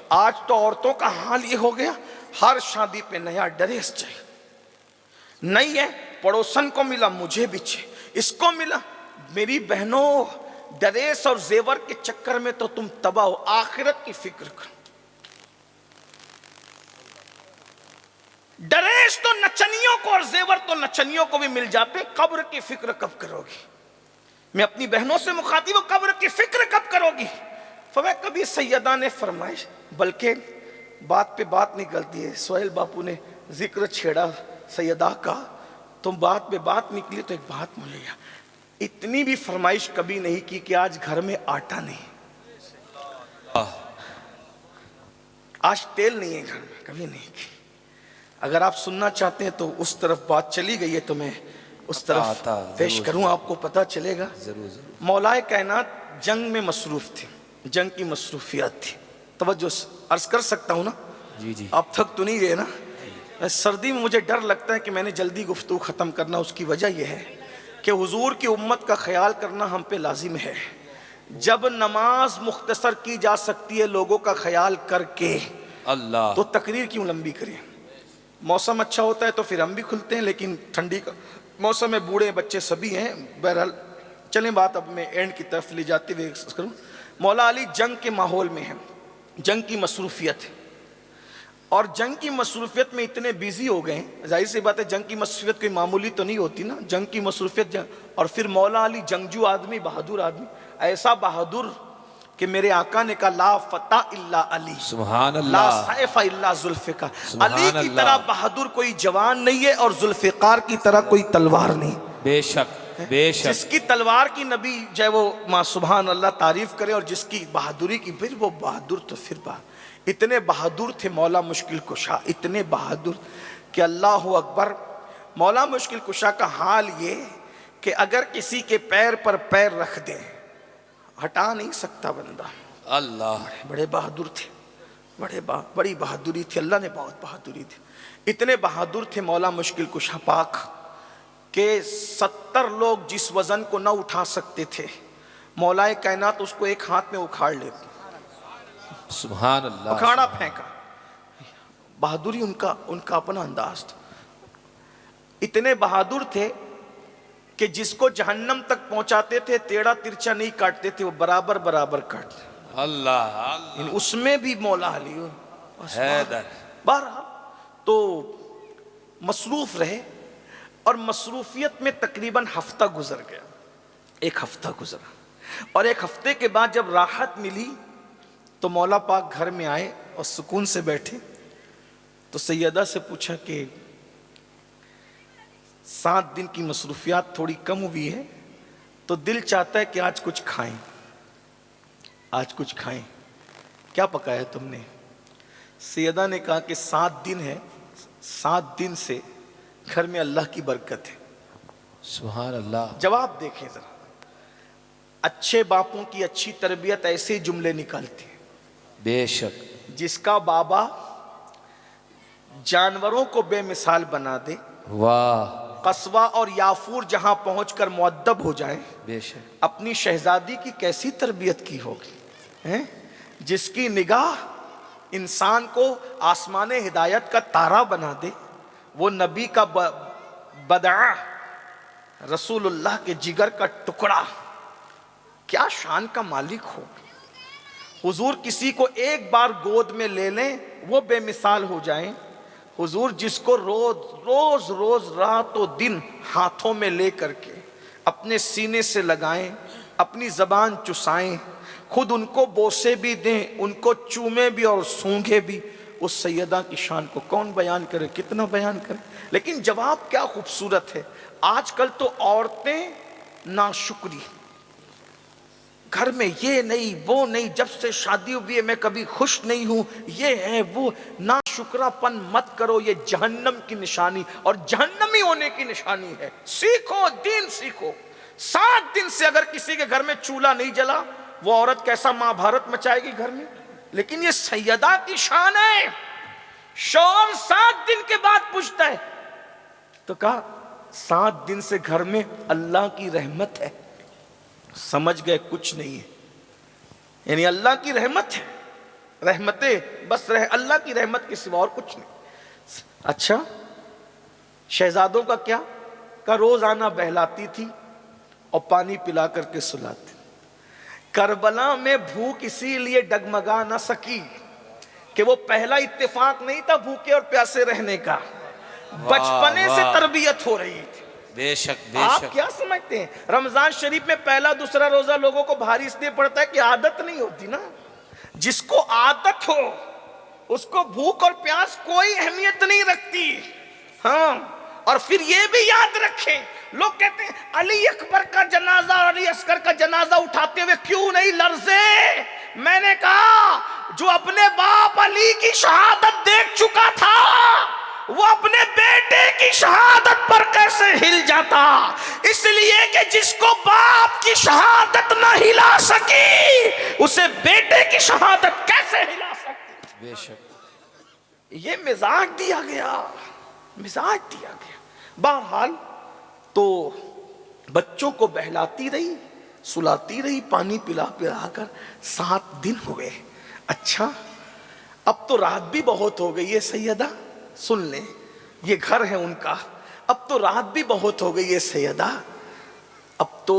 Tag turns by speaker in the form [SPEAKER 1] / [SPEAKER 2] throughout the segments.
[SPEAKER 1] آج تو عورتوں کا حال یہ ہو گیا، ہر شادی پہ نیا ڈریس چاہیے، نہیں ہے پڑوسن کو ملا مجھے بھی چاہیے، اس کو ملا۔ میری بہنوں، ڈریس اور زیور کے چکر میں تو تم تباہ ہو، آخرت کی فکر کرو۔ ڈریس تو نچنیوں کو اور زیور تو نچنیوں کو بھی مل جاتے، قبر کی فکر کب کرو گی؟ میں اپنی بہنوں سے مخاطب ہوں، قبر کی فکر کب کرو گی؟ فرمایا کبھی سیدہ نے فرمائش، بلکہ بات پہ بات نکلتی ہے، سہیل باپو نے ذکر چھیڑا سیدہ کا، تم بات پہ بات نکلی تو ایک بات مجھے یاد، اتنی بھی فرمائش کبھی نہیں کی کہ آج گھر میں آٹا نہیں، آج تیل نہیں ہے گھر میں، کبھی نہیں کی۔ اگر آپ سننا چاہتے ہیں تو اس طرف بات چلی گئی ہے تو میں اس طرف پیش کروں، آپ کو پتہ چلے گا۔ مولا کائنات جنگ میں مصروف تھے، جنگ کی مصروفیات تھی، توجہ عرض کر سکتا ہوں نا؟
[SPEAKER 2] جی جی
[SPEAKER 1] آپ تھک تو نہیں گئے نا؟ سردی میں مجھے ڈر لگتا ہے کہ میں نے جلدی گفتگو ختم کرنا، اس کی وجہ یہ ہے کہ حضور کی امت کا خیال کرنا ہم پہ لازم ہے۔ جب نماز مختصر کی جا سکتی ہے لوگوں کا خیال کر کے،
[SPEAKER 2] اللہ،
[SPEAKER 1] تو تقریر کیوں لمبی کریں؟ موسم اچھا ہوتا ہے تو پھر ہم بھی کھلتے ہیں، لیکن ٹھنڈی کا موسم ہے، بوڑھے بچے سبھی ہیں، بہرحال چلیں بات اب میں اینڈ کی طرف لے جاتے ہوئے کروں۔ مولا علی جنگ کے ماحول میں ہیں، جنگ کی مصروفیت ہے، اور جنگ کی مصروفیت میں اتنے بیزی ہو گئے ہیں، ظاہر سی بات ہے جنگ کی مصروفیت کوئی معمولی تو نہیں ہوتی نا، جنگ کی مصروفیت اور پھر مولا علی جنگجو آدمی، بہادر آدمی، ایسا بہادر کہ میرے آقا نے کہا لا فتح الا علی،
[SPEAKER 2] سبحان
[SPEAKER 1] لا
[SPEAKER 2] اللہ،
[SPEAKER 1] سیف الا ذوالفقار،
[SPEAKER 2] سبحان
[SPEAKER 1] علی کی
[SPEAKER 2] اللہ،
[SPEAKER 1] طرح بہادر کوئی جوان نہیں ہے اور ذوالفقار کی طرح کوئی تلوار نہیں۔
[SPEAKER 2] بے شک بے شک،
[SPEAKER 1] جس کی تلوار کی نبی جائے وہ ماں سبحان اللہ تعریف کرے، اور جس کی بہادری کی پھر وہ بہادر تو پھر بہادر۔ اتنے بہادر تھے مولا مشکل کشا، اتنے بہادر کہ اللہ اکبر۔ مولا مشکل کشا کا حال یہ کہ اگر کسی کے پیر پر پیر رکھ دیں ہٹا نہیں سکتا بندہ،
[SPEAKER 2] اللہ،
[SPEAKER 1] بڑے بہادر تھے، بڑی بہادری تھی، اللہ نے بہت بہادری تھی۔ اتنے بہادر تھے مولا مشکل کشا پاک کہ 70 لوگ جس وزن کو نہ اٹھا سکتے تھے، مولا کائنات اس کو ایک ہاتھ میں اکھاڑ لیتے،
[SPEAKER 2] سبحان اللہ،
[SPEAKER 1] اکھاڑا پھینکا۔ بہادری ان کا اپنا انداز تھا۔ اتنے بہادر تھے کہ جس کو جہنم تک پہنچاتے تھے ٹیڑھا ترچھا نہیں کاٹتے تھے، وہ برابر برابر کاٹتے،
[SPEAKER 2] اللہ، اللہ،
[SPEAKER 1] اس میں بھی مولا علی
[SPEAKER 2] حیدر،
[SPEAKER 1] بہرحال تو مصروف رہے، اور مصروفیت میں تقریباً ہفتہ گزر گیا، ایک ہفتہ گزرا، اور ایک ہفتے کے بعد جب راحت ملی تو مولا پاک گھر میں آئے اور سکون سے بیٹھے، تو سیدہ سے پوچھا کہ 7 دن کی مصروفیات تھوڑی کم ہوئی ہے تو دل چاہتا ہے کہ آج کچھ کھائیں، آج کچھ کھائیں، کیا پکایا تم نے؟ سیدہ نے کہا کہ 7 دن ہے، 7 دن سے گھر میں اللہ کی برکت ہے۔
[SPEAKER 2] سبحان اللہ،
[SPEAKER 1] جواب دیکھیں ذرا، اچھے باپوں کی اچھی تربیت ایسے جملے نکالتی ہے۔
[SPEAKER 2] بے شک،
[SPEAKER 1] جس کا بابا جانوروں کو بے مثال بنا دے،
[SPEAKER 2] واہ،
[SPEAKER 1] قصوہ اور یافور جہاں پہنچ کر مؤدب ہو جائیں،
[SPEAKER 2] بے شک،
[SPEAKER 1] اپنی شہزادی کی کیسی تربیت کی ہوگی؟ جس کی نگاہ انسان کو آسمان ہدایت کا تارا بنا دے، وہ نبی کا بدعہ، رسول اللہ کے جگر کا ٹکڑا، کیا شان کا مالک ہو۔ حضور کسی کو ایک بار گود میں لے لیں وہ بے مثال ہو جائیں، حضور جس کو روز روز رات و دن ہاتھوں میں لے کر کے اپنے سینے سے لگائیں، اپنی زبان چسائیں، خود ان کو بوسے بھی دیں، ان کو چومے بھی اور سونگھے بھی، اس سیدہ کی شان کو کون بیان کرے، کتنا بیان کرے۔ لیکن جواب کیا خوبصورت ہے۔ آج کل تو عورتیں ناشکری، گھر میں یہ نہیں وہ نہیں، جب سے شادی ہوئی ہے میں کبھی خوش نہیں ہوں، یہ ہے وہ، ناشکرا پن مت کرو، یہ جہنم کی نشانی اور جہنمی ہونے کی نشانی ہے۔ سیکھو، دین سیکھو۔ 7 دن سے اگر کسی کے گھر میں چولہا نہیں جلا، وہ عورت کیسا ماں بھارت مچائے گی گھر میں؟ لیکن یہ سیدہ کی شان ہے۔ شوہر 7 دن کے بعد پوچھتا ہے تو کہا 7 دن سے گھر میں اللہ کی رحمت ہے۔ سمجھ گئے کچھ نہیں ہے، یعنی اللہ کی رحمت ہے، رحمتیں بس اللہ کی رحمت کے سوا اور کچھ نہیں. اچھا شہزادوں کا کیا؟ کا روزانہ بہلاتی تھی اور پانی پلا کر کے سلاتی. کربلا میں بھوک اسی لیے ڈگمگا نہ سکی کہ وہ پہلا اتفاق نہیں تھا بھوکے اور پیاسے رہنے کا، بچپنے سے تربیت ہو رہی تھی.
[SPEAKER 2] بے شک بے
[SPEAKER 1] آپ
[SPEAKER 2] شک.
[SPEAKER 1] کیا سمجھتے ہیں رمضان شریف میں پہلا دوسرا روزہ لوگوں کو بھاری اس لیے پڑتا ہے کہ عادت نہیں ہوتی نا. جس کو عادت ہو اس کو بھوک اور پیاس کوئی اہمیت نہیں رکھتی. ہاں اور پھر یہ بھی یاد رکھیں، لوگ کہتے ہیں علی اکبر کا جنازہ اور علی اصغر کا جنازہ اٹھاتے ہوئے کیوں نہیں لرزے؟ میں نے کہا جو اپنے باپ علی کی شہادت دیکھ چکا تھا وہ اپنے بیٹے کی شہادت پر کیسے ہل جاتا؟ اس لیے کہ جس کو باپ کی شہادت نہ ہلا سکی اسے بیٹے کی شہادت کیسے ہلا سکتی؟
[SPEAKER 2] بے شک.
[SPEAKER 1] یہ مزاج دیا گیا، مزاج دیا گیا. بہرحال تو بچوں کو بہلاتی رہی، سلاتی رہی، پانی پلا پلا کر 7 دن ہوئے. اچھا اب تو رات بھی بہت ہو گئی ہے سیدہ، سن لیں یہ گھر ہے ان کا، اب تو رات بھی بہت ہو گئی ہے سیدہ، اب تو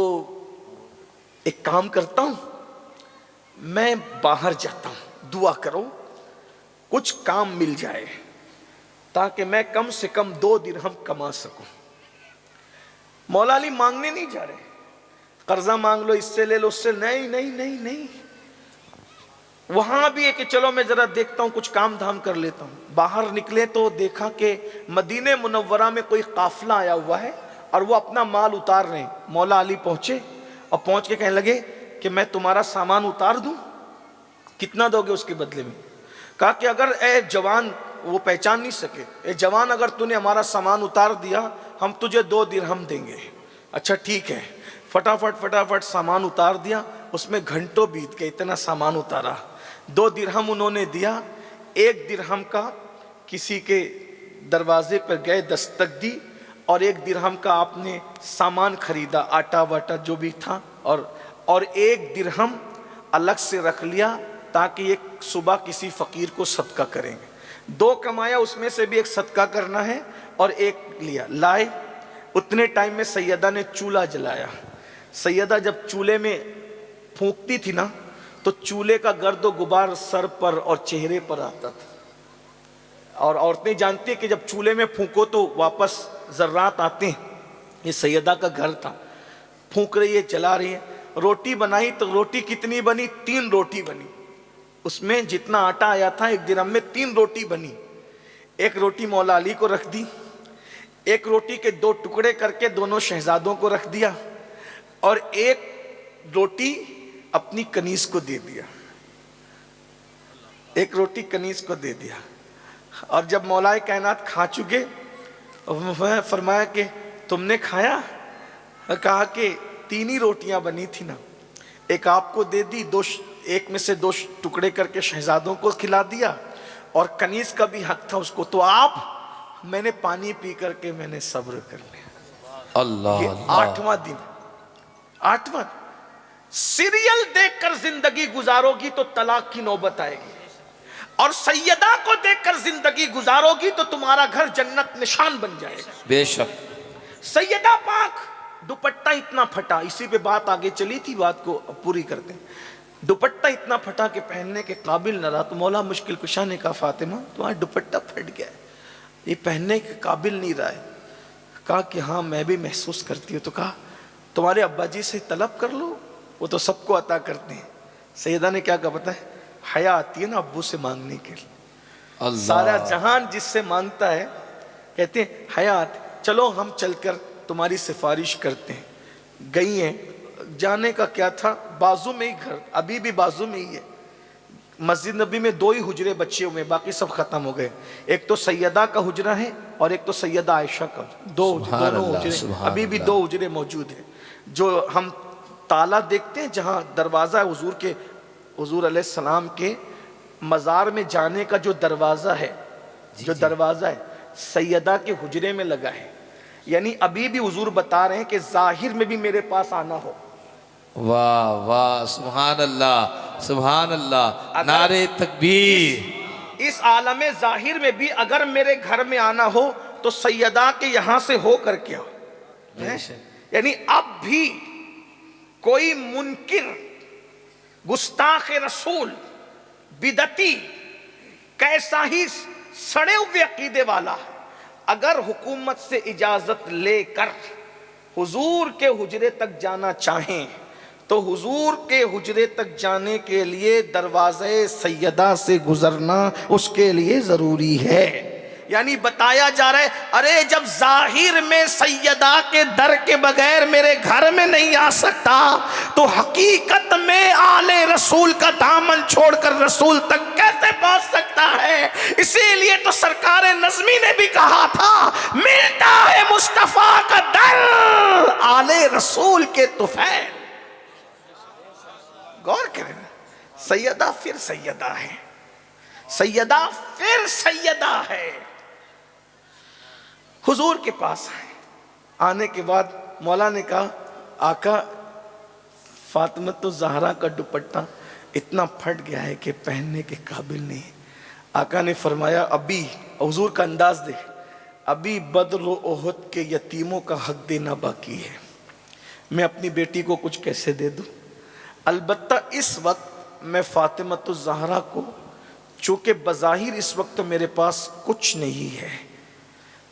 [SPEAKER 1] ایک کام کرتا ہوں میں باہر جاتا ہوں، دعا کرو کچھ کام مل جائے تاکہ میں کم سے کم 2 درہم کما سکوں. مولا علی مانگنے نہیں جا رہے، قرضہ مانگ لو، اس سے لے لو، اس سے نہیں نہیں نہیں نہیں. وہاں بھی ہے کہ چلو میں ذرا دیکھتا ہوں کچھ کام دھام کر لیتا ہوں. باہر نکلے تو دیکھا کہ مدینہ منورہ میں کوئی قافلہ آیا ہوا ہے اور وہ اپنا مال اتار رہے ہیں. مولا علی پہنچے اور پہنچ کے کہنے لگے کہ میں تمہارا سامان اتار دوں؟ کتنا دو گے اس کے بدلے میں؟ کہا کہ اگر اے جوان، وہ پہچان نہیں سکے، اے جوان اگر تو نے ہمارا سامان اتار دیا ہم تجھے 2 درہم دیں گے. اچھا ٹھیک ہے. فٹافٹ سامان اتار دیا. اس میں گھنٹوں بیت گئے، اتنا سامان اتارا. 2 درہم انہوں نے دیا. 1 درہم کا کسی کے دروازے پر گئے، دستک دی، اور 1 درہم کا آپ نے سامان خریدا، آٹا واٹا جو بھی تھا، اور 1 درہم الگ سے رکھ لیا تاکہ ایک صبح کسی فقیر کو صدقہ کریں گے. 2 کمایا، اس میں سے بھی ایک صدقہ کرنا ہے، اور 1 لیا. لائے اتنے ٹائم میں سیدہ نے چولہا جلایا. سیدہ جب چولہے میں پھونکتی تھی نا تو چولہے کا گرد و غبار سر پر اور چہرے پر آتا تھا. اور عورتیں جانتی ہیں کہ جب چولہے میں پھونکو تو واپس ذرات آتے ہیں. یہ سیدہ کا گھر تھا. پھونک رہی ہے، چلا رہی ہے. روٹی بنائی تو روٹی کتنی بنی؟ 3 روٹی بنی. اس میں جتنا آٹا آیا تھا 1 درہم میں 3 روٹی بنی. 1 روٹی مولا علی کو رکھ دی، 1 روٹی کے 2 ٹکڑے کر کے دونوں شہزادوں کو رکھ دیا، اور 1 روٹی اپنی کنیز کو دے دیا. 1 روٹی کنیز کو دے دیا. اور جب مولا کائنات کھا چکے فرمایا کہ تم نے کھایا؟ کہا کہ 3 ہی روٹیاں بنی تھی نا، 1 آپ کو دے دی، 1 میں سے 2 ٹکڑے کر کے شہزادوں کو کھلا دیا، اور کنیز کا بھی حق تھا اس کو. تو آپ، میں نے پانی پی کر کے میں نے صبر کر لیا.
[SPEAKER 2] اللہ
[SPEAKER 1] یہ
[SPEAKER 2] اللہ.
[SPEAKER 1] 8واں دن. 8واں سیریل دیکھ کر زندگی گزارو گی تو طلاق کی نوبت آئے گی، اور سیدہ کو دیکھ کر زندگی گزارو گی تو تمہارا گھر جنت نشان بن جائے گا.
[SPEAKER 2] بے شک.
[SPEAKER 1] سیدہ پاک دوپٹہ اتنا پھٹا، اسی پہ بات آگے چلی تھی، بات کو پوری کرتے ہیں. دوپٹہ اتنا پھٹا کہ پہننے کے قابل نہ رہا. تو مولا مشکل کشا نے کہا فاطمہ تمہارا دوپٹہ پھٹ گیا ہے، یہ پہننے کے قابل نہیں رہا ہے. کہا کہ ہاں میں بھی محسوس کرتی ہوں. تو کہا تمہارے ابا جی سے طلب کر لو، وہ تو سب کو عطا کرتے ہیں. سیدہ نے کیا کہا پتہ ہے؟ حیا آتی ہے نا ابو سے مانگنے کے لیے.
[SPEAKER 2] اللہ.
[SPEAKER 1] سارا جہان جس سے مانگتا ہے کہتے ہیں حیات چلو ہم چل کر تمہاری سفارش کرتے ہیں. گئی ہیں، جانے کا کیا تھا، بازو میں ہی گھر، ابھی بھی بازو میں ہی ہے. مسجد نبی میں 2 ہی حجرے بچے ہوئے، باقی سب ختم ہو گئے. ایک تو سیدہ کا حجرہ ہے اور ایک تو سیدہ عائشہ کا. دونوں حجرے ابھی بھی 2 حجرے موجود ہیں. جو ہم تالا دیکھتے ہیں جہاں دروازہ ہے حضور کے، حضور علیہ السلام کے مزار میں جانے کا جو دروازہ ہے، جو دروازہ ہے سیدہ کے حجرے میں لگا ہے. یعنی ابھی بھی حضور بتا رہے ہیں کہ ظاہر میں بھی میرے پاس آنا ہو
[SPEAKER 2] واہ واہ، سبحان اللہ سبحان اللہ، نعرے تکبیر۔
[SPEAKER 1] اس عالم ظاہر میں بھی اگر میرے گھر میں آنا ہو تو سیدہ کے یہاں سے ہو کر کے آؤ۔ یعنی اب بھی کوئی منکر، گستاخ رسول، بدعتی، کیسا ہی سڑے ہوئے عقیدے والا، اگر حکومت سے اجازت لے کر حضور کے حجرے تک جانا چاہیں تو حضور کے حجرے تک جانے کے لیے دروازے سیدہ سے گزرنا اس کے لیے ضروری ہے۔ یعنی بتایا جا رہا ہے ارے جب ظاہر میں سیدہ کے در کے بغیر میرے گھر میں نہیں آ سکتا تو حقیقت میں آل رسول کا دامن چھوڑ کر رسول تک کیسے پہنچ سکتا ہے؟ اسی لیے تو سرکار نظمی نے بھی کہا تھا ملتا ہے مصطفیٰ کا در آل رسول کے طفیل۔ غور کریں، سیدہ پھر سیدہ ہے، سیدہ پھر سیدہ ہے۔ حضور کے پاس آئے، آنے کے بعد مولا نے کہا آقا فاطمۃ الزہرا کا دوپٹہ اتنا پھٹ گیا ہے کہ پہننے کے قابل نہیں۔ آقا نے فرمایا ابھی، حضور کا انداز دے، ابھی بدر و احد کے یتیموں کا حق دینا باقی ہے، میں اپنی بیٹی کو کچھ کیسے دے دوں؟ البتہ اس وقت میں فاطمۃ الزہرا کو، چونکہ بظاہر اس وقت میرے پاس کچھ نہیں ہے،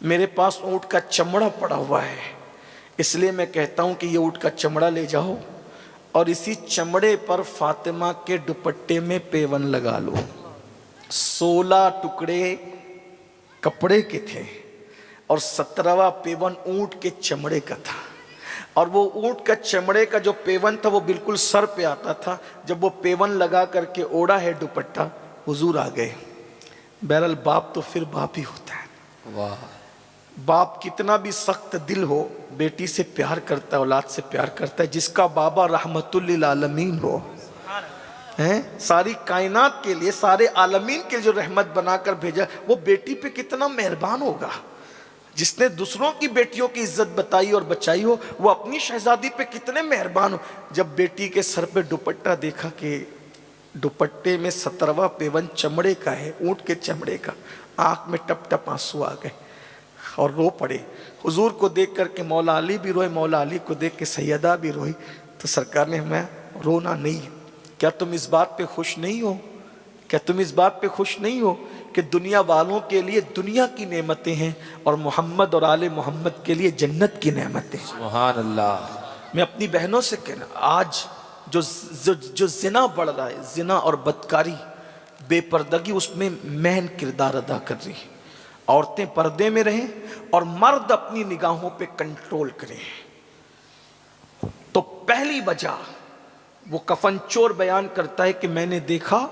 [SPEAKER 1] میرے پاس اونٹ کا چمڑا پڑا ہوا ہے، اس لیے میں کہتا ہوں کہ یہ اونٹ کا چمڑا لے جاؤ اور اسی چمڑے پر فاطمہ کے دوپٹے میں پیون لگا لو۔ 16 ٹکڑے کپڑے کے تھے اور 17واں پیون اونٹ کے چمڑے کا تھا، اور وہ اونٹ کا چمڑے کا جو پیون تھا وہ بالکل سر پہ آتا تھا۔ جب وہ پیون لگا کر کے اوڑا ہے دوپٹہ، حضور آ گئے۔ بہرحال باپ تو پھر باپ ہی ہوتا ہے،
[SPEAKER 2] واہ،
[SPEAKER 1] باپ کتنا بھی سخت دل ہو بیٹی سے پیار کرتا ہے، اولاد سے پیار کرتا ہے۔ جس کا بابا رحمت للعالمین ہو، ساری کائنات کے لیے، سارے عالمین کے لیے جو رحمت بنا کر بھیجا، وہ بیٹی پہ کتنا مہربان ہوگا۔ جس نے دوسروں کی بیٹیوں کی عزت بتائی اور بچائی ہو، وہ اپنی شہزادی پہ کتنے مہربان ہو۔ جب بیٹی کے سر پہ دوپٹہ دیکھا کہ دوپٹے میں 17واں پیون چمڑے کا ہے، اونٹ کے چمڑے کا، آنکھ میں ٹپ ٹپ آنسو آ گئے اور رو پڑے۔ حضور کو دیکھ کر کے مولا علی بھی روئے، مولا علی کو دیکھ کے سیدہ بھی روئی۔ تو سرکار نے ہمیں رونا نہیں، کیا تم اس بات پہ خوش نہیں ہو؟ کیا تم اس بات پہ خوش نہیں ہو کہ دنیا والوں کے لیے دنیا کی نعمتیں ہیں اور محمد اور آل محمد کے لیے جنت کی نعمتیں ہیں؟
[SPEAKER 2] سبحان اللہ۔
[SPEAKER 1] میں اپنی بہنوں سے کہنا، آج جو زنا بڑھ رہا ہے، زنا اور بدکاری، بے پردگی، اس میں مہن کردار ادا کر رہی ہے۔ عورتیں پردے میں رہیں اور مرد اپنی نگاہوں پہ کنٹرول کریں۔ تو پہلی وجہ وہ کفن چور بیان کرتا ہے کہ میں نے دیکھا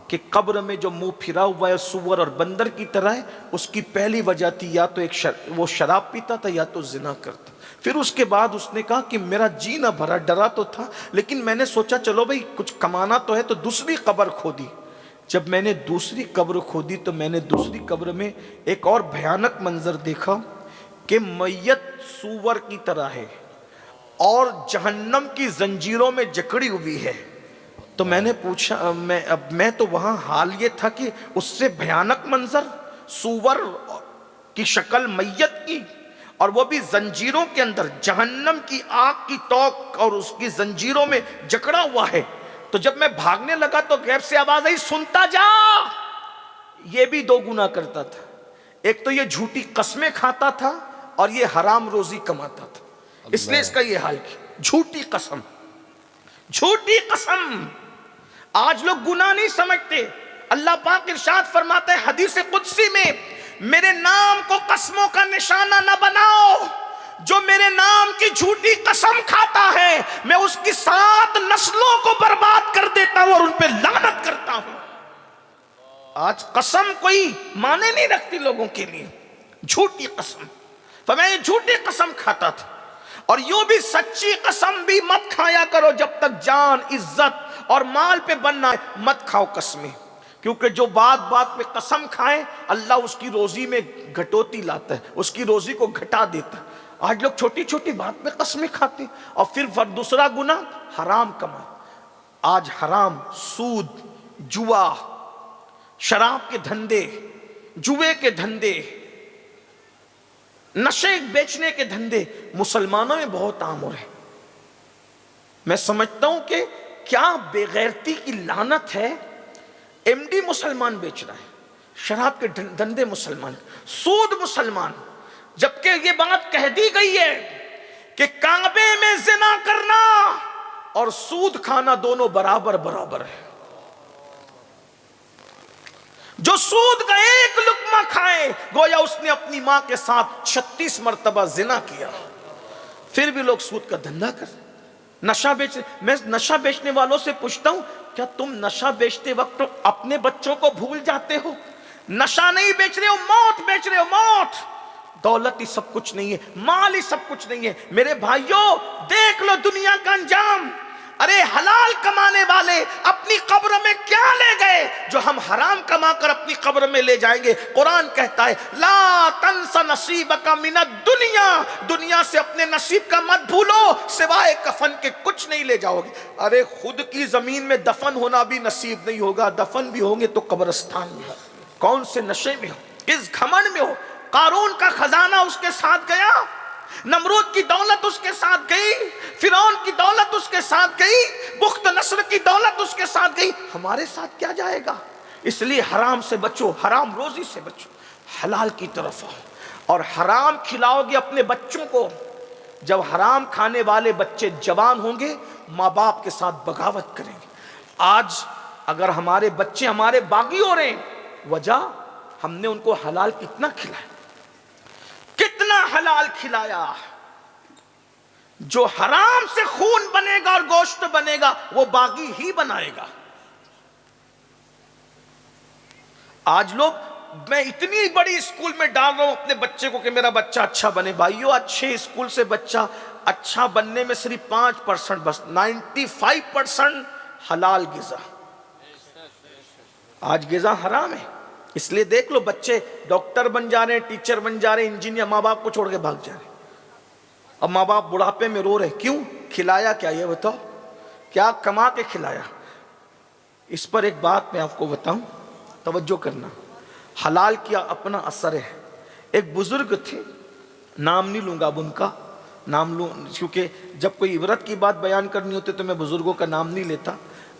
[SPEAKER 1] کہ قبر میں جو منہ پھرا ہوا ہے سور اور بندر کی طرح ہے، اس کی پہلی وجہ تھی یا تو وہ شراب پیتا تھا یا تو زنا کرتا۔ پھر اس کے بعد اس نے کہا کہ میرا جی نہ بھرا، ڈرا تو تھا لیکن میں نے سوچا چلو بھئی کچھ کمانا تو ہے، تو دوسری قبر کھودی۔ جب میں نے دوسری قبر کھودی تو میں نے دوسری قبر میں ایک اور بھیانک منظر دیکھا کہ میت سور کی طرح ہے اور جہنم کی زنجیروں میں جکڑی ہوئی ہے۔ تو میں نے پوچھا، میں تو وہاں حال یہ تھا کہ اس سے بھیانک منظر، سور کی شکل میت کی، اور وہ بھی زنجیروں کے اندر، جہنم کی آگ کی توق اور اس کی زنجیروں میں جکڑا ہوا ہے۔ تو جب میں بھاگنے لگا تو غیب سے آواز آئی سنتا جا، یہ بھی 2 گناہ کرتا تھا، ایک تو یہ جھوٹی قسمیں کھاتا تھا اور یہ حرام روزی کماتا تھا، اس لیے اس کا یہ حال کیا۔ جھوٹی قسم، جھوٹی قسم۔ آج لوگ گناہ نہیں سمجھتے۔ اللہ پاک ارشاد فرماتا ہے حدیث قدسی میں، میرے نام کو قسموں کا نشانہ نہ بناؤ، جو میرے نام کی جھوٹی قسم کھاتا ہے میں اس کی 7 نسلوں کو برباد کر دیتا ہوں اور ان پہ لعنت کرتا ہوں۔ آج قسم کوئی معنی نہیں رکھتی لوگوں کے لیے، جھوٹی قسم۔ تو میں یہ جھوٹی قسم کھاتا تھا، اور یوں بھی سچی قسم بھی مت کھایا کرو جب تک جان، عزت اور مال پہ بننا ہے، مت کھاؤ قسمیں، کیونکہ جو بات بات پہ قسم کھائے اللہ اس کی روزی میں گھٹوتی لاتا ہے، اس کی روزی کو گھٹا دیتا ہے۔ آج لوگ چھوٹی چھوٹی بات پہ قسمیں کھاتے ہیں۔ اور پھر دوسرا گناہ حرام کمائے. آج حرام، سود، جوا، شراب کے دھندے، جوے کے دھندے، نشے بیچنے کے دھندے مسلمانوں میں بہت عام ہو رہے ہیں. میں سمجھتا ہوں کہ کیا بے غیرتی کی لعنت ہے. ایم ڈی مسلمان بیچ رہا ہے، شراب کے دھندے مسلمان، سود مسلمان، جبکہ یہ بات کہہ دی گئی ہے کہ کعبے میں زنا کرنا اور سود کھانا دونوں برابر برابر ہے. جو سود کا ایک لقمہ کھائے گویا اس نے اپنی ماں کے ساتھ 36 مرتبہ زنا کیا. پھر بھی لوگ سود کا دھندا کر. نشہ بیچ، میں نشہ بیچنے والوں سے پوچھتا ہوں کیا تم نشہ بیچتے وقت اپنے بچوں کو بھول جاتے ہو؟ نشہ نہیں بیچ رہے ہو، موت بیچ رہے ہو. موت، دولت ہی سب کچھ نہیں ہے، مال ہی سب کچھ نہیں ہے. میرے بھائیوں دیکھ لو دنیا کا انجام. ارے حلال کمانے والے اپنی قبر میں کیا لے گئے جو ہم حرام کما کر اپنی قبر میں لے جائیں گے؟ قرآن کہتا ہے لا تنس نصیبک من الدنیا، دنیا سے اپنے نصیب کا مت بھولو، سوائے کفن کے کچھ نہیں لے جاؤ گے. ارے خود کی زمین میں دفن ہونا بھی نصیب نہیں ہوگا، دفن بھی ہوں گے تو قبرستان میں ہو. کون سے نشے میں ہو، کس گھمنڈ میں ہو. قارون کا خزانہ اس کے ساتھ گیا، نمرود کی دولت اس کے ساتھ گئی، فرعون کی دولت اس کے ساتھ گئی، بخت نصر کی دولت اس کے ساتھ گئی. ہمارے ساتھ کیا جائے گا؟ اس لیے حرام سے بچو، حرام روزی سے بچو، حلال کی طرف آؤ. اور حرام کھلاؤ گے اپنے بچوں کو. جب حرام کھانے والے بچے جوان ہوں گے ماں باپ کے ساتھ بغاوت کریں گے. آج اگر ہمارے بچے ہمارے باغی ہو رہے ہیں، وجہ ہم نے ان کو حلال کتنا کھلایا، کتنا حلال کھلایا. جو حرام سے خون بنے گا اور گوشت بنے گا وہ باغی ہی بنائے گا. آج لوگ، میں اتنی بڑی اسکول میں ڈال رہا ہوں اپنے بچے کو کہ میرا بچہ اچھا بنے. بھائیو اچھے اسکول سے بچہ اچھا بننے میں صرف 5%، بس 95% حلال غذا. آج غذا حرام ہے. اس لیے دیکھ لو بچے ڈاکٹر بن جا رہے ہیں، ٹیچر بن جا رہے ہیں، انجینئر، ماں باپ کو چھوڑ کے بھاگ جا رہے ہیں. اب ماں باپ بڑھاپے میں رو رہے، کیوں؟ کھلایا کیا؟ یہ بتاؤ کیا کما کے کھلایا؟ اس پر ایک بات میں آپ کو بتاؤں، توجہ کرنا. حلال کیا اپنا اثر ہے. ایک بزرگ تھے، نام نہیں لوں گا اب ان کا، نام لوں کیونکہ جب کوئی عبرت کی بات بیان کرنی ہوتی تو میں بزرگوں کا نام نہیں لیتا.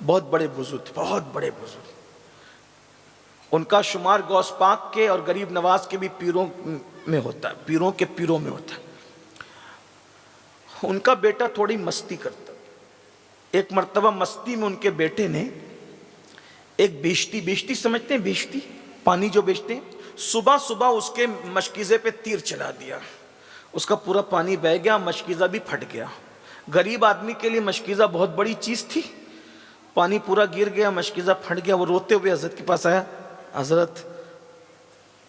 [SPEAKER 1] بہت بڑے بزرگ تھے، بہت بڑے بزرگ. ان کا شمار غوث پاک کے اور غریب نواز کے بھی پیروں میں ہوتا ہے، پیروں کے پیروں میں ہوتا ہے. ان کا بیٹا تھوڑی مستی کرتا. ایک مرتبہ مستی میں ان کے بیٹے نے ایک بیشتی سمجھتے ہیں، بیشتی پانی جو بیچتے ہیں، صبح صبح اس کے مشکیزے پہ تیر چلا دیا. اس کا پورا پانی بہہ گیا، مشکیزہ بھی پھٹ گیا. غریب آدمی کے لیے مشکیزہ بہت بڑی چیز تھی. پانی پورا گر گیا، مشکیزہ پھٹ گیا. وہ روتے ہوئے حضرت کے پاس آیا، حضرت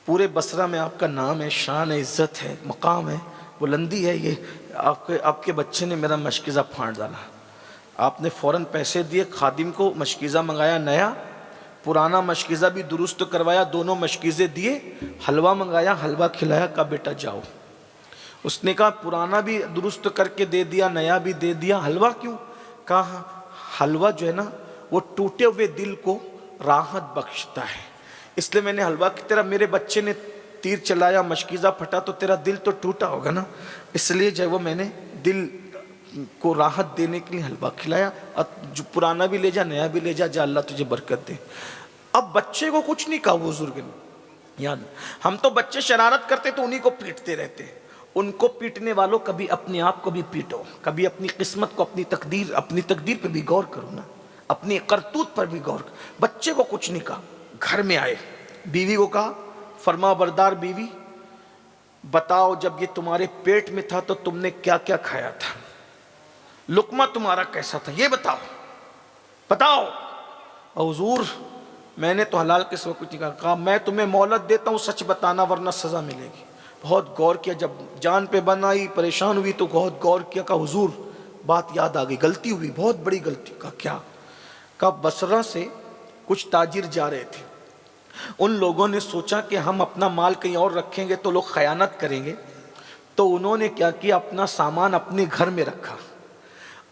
[SPEAKER 1] پورے بصرہ میں آپ کا نام ہے، شان ہے، عزت ہے، مقام ہے، بلندی ہے، یہ آپ کے بچے نے میرا مشکیزہ پھاڑ ڈالا. آپ نے فوراً پیسے دیے، خادم کو مشکیزہ منگایا نیا، پرانا مشکیزہ بھی درست کروایا، دونوں مشکیزے دیے، حلوہ منگایا، حلوہ کھلایا، کہا بیٹا جاؤ. اس نے کہا پرانا بھی درست کر کے دے دیا، نیا بھی دے دیا، حلوہ کیوں؟ کہا حلوہ جو ہے نا وہ ٹوٹے ہوئے دل کو راحت بخشتا ہے، اس لیے میں نے حلوہ کی طرح، میرے بچے نے تیر چلایا، مشکیزہ پھٹا تو تیرا دل تو ٹوٹا ہوگا نا، اس لیے جو وہ میں نے دل کو راحت دینے کے لیے حلوہ کھلایا. جو پرانا بھی لے جا، نیا بھی لے جا، جا اللہ تجھے برکت دے. اب بچے کو کچھ نہیں کہا بزرگ نے. یاد ہم تو بچے شرارت کرتے تو انہی کو پیٹتے رہتے. ان کو پیٹنے والوں کبھی اپنے آپ کو بھی پیٹو، کبھی اپنی قسمت کو، اپنی تقدیر پہ بھی غور کرو نا، اپنی کرتوت پر بھی غور کرو. بچے کو کچھ نہیں کہا. گھر میں آئے، بیوی کو کہا فرما بردار بیوی بتاؤ جب یہ تمہارے پیٹ میں تھا تو تم نے کیا کیا کھایا تھا، لقمہ تمہارا کیسا تھا، یہ بتاؤ. حضور میں نے تو حلال کے سوا کچھ نہیں کہا. میں تمہیں مہلت دیتا ہوں، سچ بتانا ورنہ سزا ملے گی. بہت غور کیا، جب جان پہ بن آئی، پریشان ہوئی تو بہت غور کیا. کہا حضور بات یاد آ گئی، غلطی ہوئی، بہت بڑی غلطی. کہا کیا؟ کہا بصرہ سے کچھ تاجر جا رہے تھے، ان لوگوں نے سوچا کہ ہم اپنا مال کہیں اور رکھیں گے تو لوگ خیانت کریں گے، تو انہوں نے کیا کیا، اپنا سامان اپنے گھر میں رکھا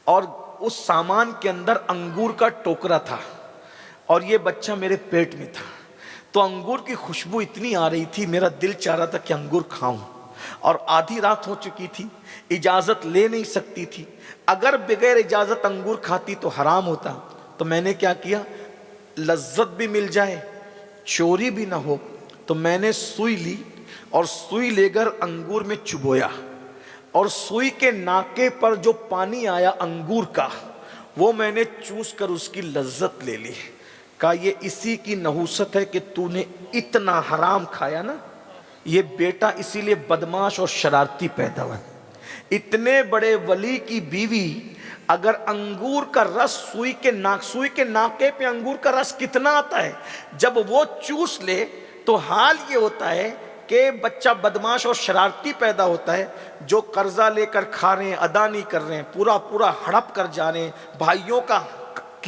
[SPEAKER 1] اور اس سامان کے اندر انگور کا ٹوکرا تھا اور یہ بچہ میرے پیٹ میں تھا. تو انگور کی خوشبو اتنی آ رہی تھی, میرا دل چاہ رہا تھا کہ انگور کھاؤں, اور آدھی رات ہو چکی تھی, اجازت لے نہیں سکتی تھی. اگر بغیر اجازت انگور کھاتی تو حرام ہوتا. تو میں نے کیا کیا, لذت بھی مل جائے چوری بھی نہ ہو, تو میں نے سوئی لی اور سوئی لے کر انگور میں چبویا, اور سوئی کے ناکے پر جو پانی آیا انگور کا وہ میں نے چوس کر اس کی لذت لے لی. کہا یہ اسی کی نحوست ہے کہ تو نے اتنا حرام کھایا نا, یہ بیٹا اسی لیے بدماش اور شرارتی پیدا ہوا. اتنے بڑے ولی کی بیوی اگر انگور کا رس سوئی کے ناکے پہ انگور کا رس کتنا آتا ہے, جب وہ چوس لے تو حال یہ ہوتا ہے کہ بچہ بدماش اور شرارتی پیدا ہوتا ہے. جو قرضہ لے کر کھا رہے ہیں, ادا نہیں کر رہے ہیں, پورا ہڑپ کر جا رہے ہیں, بھائیوں کا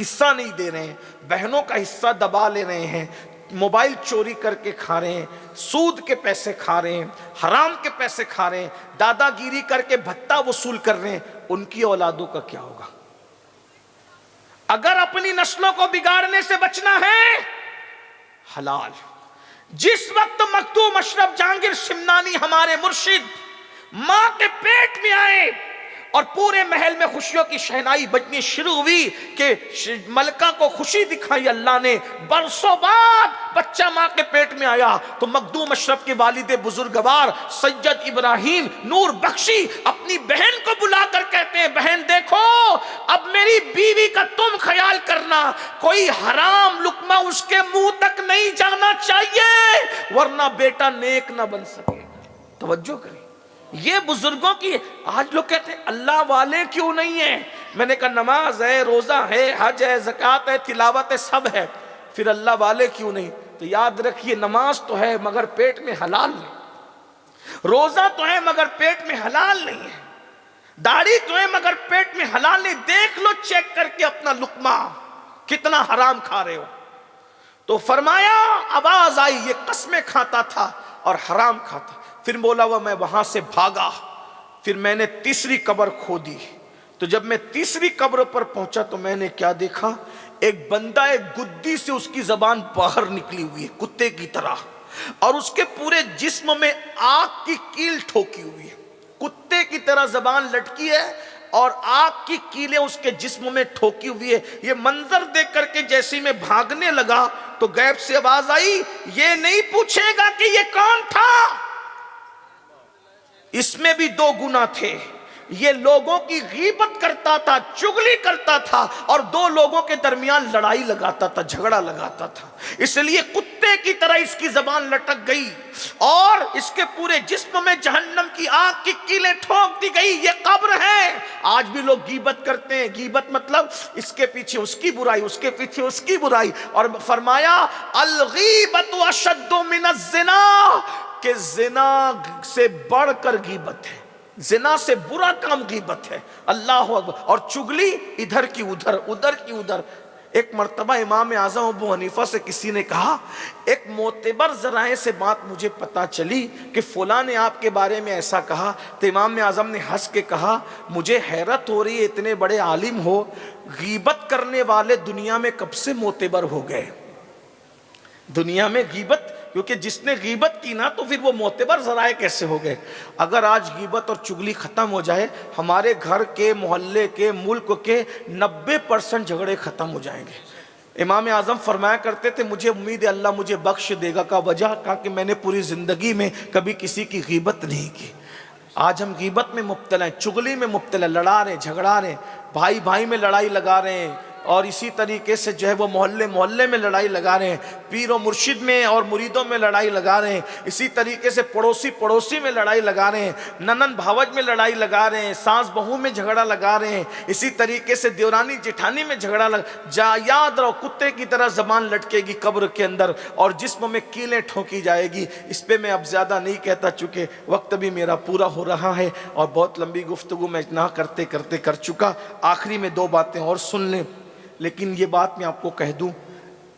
[SPEAKER 1] حصہ نہیں دے رہے ہیں, بہنوں کا حصہ دبا لے رہے ہیں, موبائل چوری کر کے کھا رہے ہیں, سود کے پیسے کھا رہے ہیں, حرام کے پیسے کھا رہے ہیں, دادا گیری کر کے بھتہ وصول کر رہے ہیں, ان کی اولادوں کا کیا ہوگا؟ اگر اپنی نسلوں کو بگاڑنے سے بچنا ہے, حلال. جس وقت مکتوم اشرف جہانگیر سمنانی ہمارے مرشد ماں کے پیٹ میں آئے اور پورے محل میں خوشیوں کی شہنائی بجنی شروع ہوئی کہ ملکہ کو خوشی دکھائی اللہ نے, برسوں بعد بچہ ماں کے پیٹ میں آیا تو مخدوم اشرف کے والد بزرگوار سید ابراہیم نور بخشی اپنی بہن کو بلا کر کہتے ہیں, بہن دیکھو اب میری بیوی کا تم خیال کرنا, کوئی حرام لقمہ اس کے منہ تک نہیں جانا چاہیے ورنہ بیٹا نیک نہ بن سکے. توجہ کریں, یہ بزرگوں کی. آج لوگ کہتے ہیں اللہ والے کیوں نہیں ہیں. میں نے کہا نماز ہے, روزہ ہے, حج ہے, زکوٰۃ ہے, تلاوت ہے, سب ہے, پھر اللہ والے کیوں نہیں؟ تو یاد رکھیے نماز تو ہے مگر پیٹ میں حلال نہیں, روزہ تو ہے مگر پیٹ میں حلال نہیں ہے, داڑھی تو ہے مگر پیٹ میں حلال نہیں. دیکھ لو چیک کر کے اپنا لقمہ کتنا حرام کھا رہے ہو. تو فرمایا آواز آئی, یہ قسمیں کھاتا تھا اور حرام کھاتا. پھر بولا وہ میں وہاں سے بھاگا, پھر میں نے تیسری قبر کھودی. تو جب میں تیسری قبر پر پہنچا تو میں نے کیا دیکھا, ایک بندہ ایک گدی سے اس کی زبان باہر نکلی ہوئی ہے کتے کی طرح, اور اس کے پورے جسم میں آگ کی کیل ٹھوکی ہوئی ہے, کتے کی طرح زبان لٹکی ہے اور آگ کی کیلیں اس کے جسم میں ٹھوکی ہوئی ہے. یہ منظر دیکھ کر کے جیسے میں بھاگنے لگا تو غیب سے آواز آئی, یہ نہیں پوچھے گا کہ یہ کون تھا. اس میں بھی دو گناہ تھے, یہ لوگوں کی غیبت کرتا تھا, چغلی کرتا تھا, اور دو لوگوں کے درمیان لڑائی لگاتا تھا, جھگڑا لگاتا تھا. اس لیے کتے کی طرح اس کی زبان لٹک گئی اور اس کے پورے جسم میں جہنم کی آگ کی کیلیں ٹھوک دی گئی. یہ قبر ہے. آج بھی لوگ غیبت کرتے ہیں, غیبت مطلب اس کے پیچھے اس کی برائی, اس کے پیچھے اس کی برائی. اور فرمایا الغیبت اشد من الزنا, کہ زنا سے بڑھ کر غیبت ہے, زنا سے برا کام غیبت ہے. اللہ اکبر. اور چگلی ادھر کی ادھر, ادھر کی ادھر. ایک مرتبہ امام اعظم ابو حنیفہ سے کسی نے کہا, ایک معتبر ذرائع سے بات مجھے پتا چلی کہ فلاں نے آپ کے بارے میں ایسا کہا. تو امام اعظم نے ہنس کے کہا, مجھے حیرت ہو رہی ہے اتنے بڑے عالم ہو, غیبت کرنے والے دنیا میں کب سے معتبر ہو گئے؟ دنیا میں غیبت, کیونکہ جس نے غیبت کی نا تو پھر وہ معتبر ذرائع کیسے ہو گئے؟ اگر آج غیبت اور چگلی ختم ہو جائے, ہمارے گھر کے, محلے کے, ملک کے 90% جھگڑے ختم ہو جائیں گے. امام اعظم فرمایا کرتے تھے مجھے امید ہے اللہ مجھے بخش دے گا. کا وجہ کہا کہ میں نے پوری زندگی میں کبھی کسی کی غیبت نہیں کی. آج ہم غیبت میں مبتلا ہیں, چگلی میں مبتلا, لڑا رہے, جھگڑا رہے, بھائی بھائی میں لڑائی لگا رہے ہیں, اور اسی طریقے سے جو ہے وہ محلے میں لڑائی لگا رہے ہیں, پیر و مرشد میں اور مریدوں میں لڑائی لگا رہے ہیں, اسی طریقے سے پڑوسی میں لڑائی لگا رہے ہیں, ننن بھاوج میں لڑائی لگا رہے ہیں, ساس بہو میں جھگڑا لگا رہے ہیں, اسی طریقے سے دیورانی جٹھانی میں جھگڑا یاد رہو کتے کی طرح زبان لٹکے گی قبر کے اندر اور جسم میں کیلیں ٹھوکی جائے گی. اس پہ میں اب زیادہ نہیں کہتا چونکہ وقت بھی میرا پورا ہو رہا ہے اور بہت لمبی گفتگو میں نہ کرتے کر چکا. آخری میں دو باتیں اور سن لیں, لیکن یہ بات میں آپ کو کہہ دوں